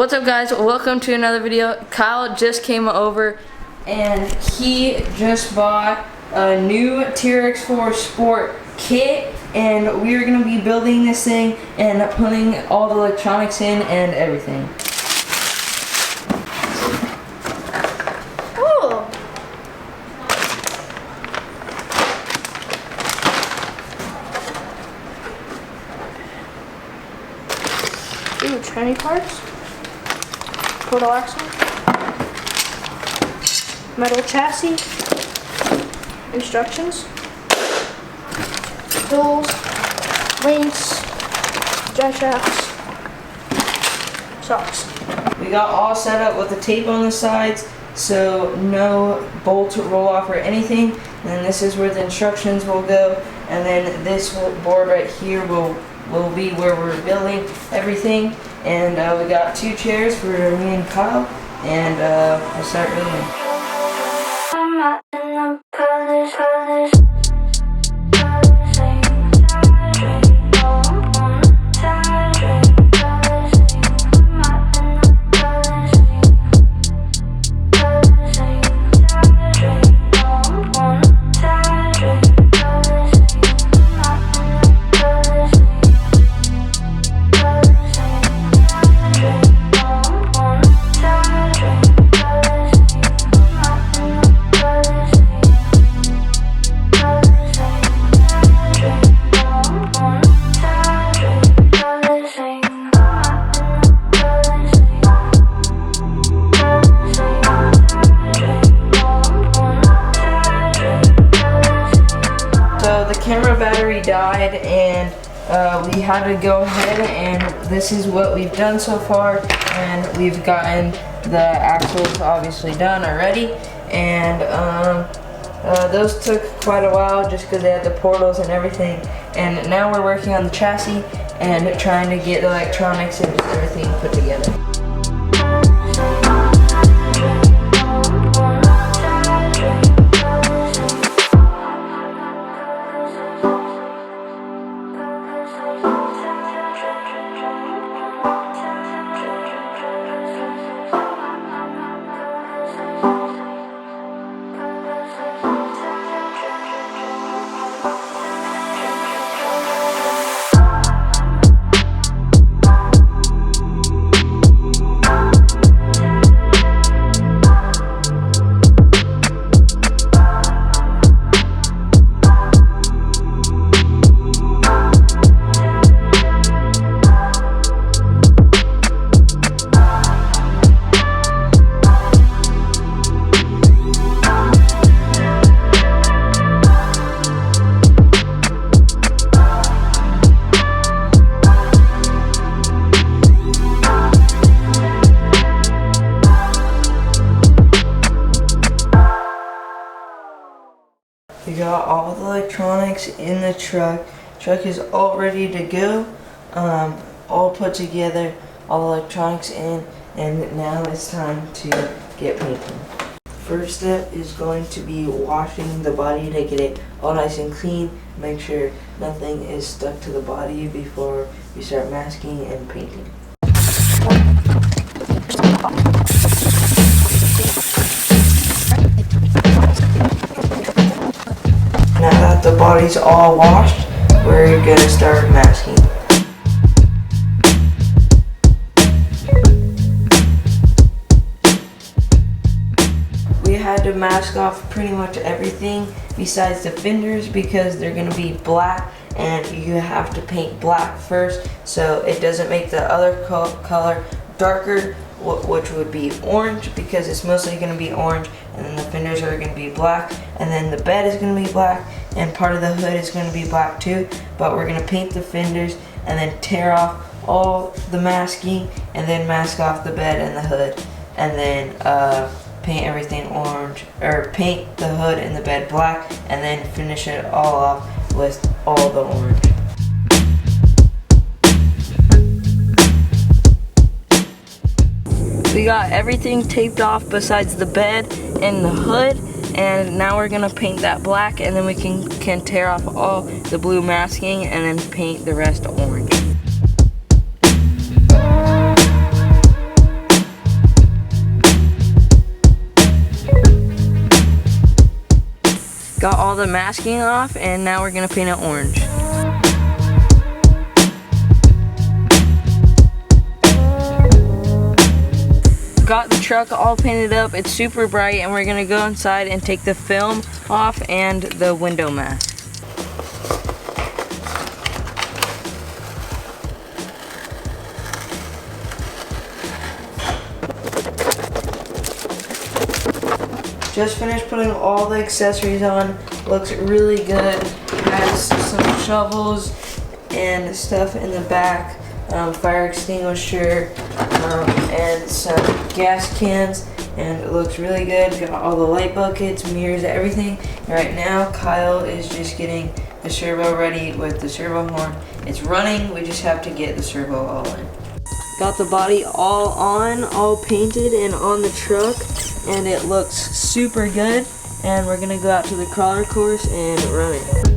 What's up, guys? Welcome to another video. Kyle just came over and he just bought a new TRX4 Sport Kit, and we're going to be building this thing and putting all the electronics in and everything. Cool. Ooh, tranny parts. Portal axle. Metal chassis. Instructions. Tools. Links. Jack shafts. Socks. We got all set up with the tape on the sides, so no bolt roll off or anything. And then this is where the instructions will go, and then this board right here will be where we're building everything. And we got 2 chairs for me and Kyle, and we'll start building. Camera battery died, and we had to go ahead, and this is what we've done so far. And we've gotten the axles obviously done already, and those took quite a while just because they had the portals and everything. And now we're working on the chassis and trying to get the electronics and everything put together. We got all the electronics in the truck. Truck is all ready to go, all put together, all the electronics in, and now it's time to get painting. First step is going to be washing the body to get it all nice and clean. Make sure nothing is stuck to the body before we start masking and painting. Now that the body's all washed, we're gonna start masking. We had to mask off pretty much everything besides the fenders because they're gonna be black, and you have to paint black first so it doesn't make the other color darker, which would be orange, because it's mostly going to be orange, and then the fenders are going to be black, and then the bed is going to be black, and part of the hood is going to be black too. But we're going to paint the fenders and then tear off all the masking, and then mask off the bed and the hood, and then paint everything orange, or paint the hood and the bed black, and then finish it all off with all the orange. We got everything taped off besides the bed and the hood, and now we're gonna paint that black, and then we can tear off all the blue masking and then paint the rest orange. Got all the masking off, and now we're gonna paint it orange. Got the truck all painted up. It's super bright, and we're gonna go inside and take the film off and the window mask. Just finished putting all the accessories on. Looks really good. Has some shovels and stuff in the back. Fire extinguisher and some gas cans, and it looks really good. Got all the light buckets, mirrors, everything. And right now Kyle is just getting the servo ready with the servo horn. It's running, we just have to get the servo all in. Got the body all on, all painted and on the truck, and it looks super good. And we're gonna go out to the crawler course and run it.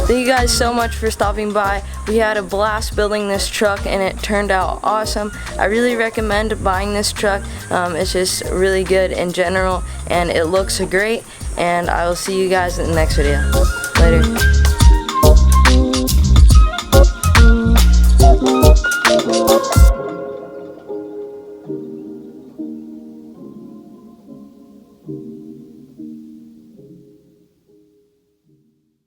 Thank you guys so much for stopping by. We had a blast building this truck and it turned out awesome. I really recommend buying this truck. It's just really good in general and it looks great, and I will see you guys in the next video. Later.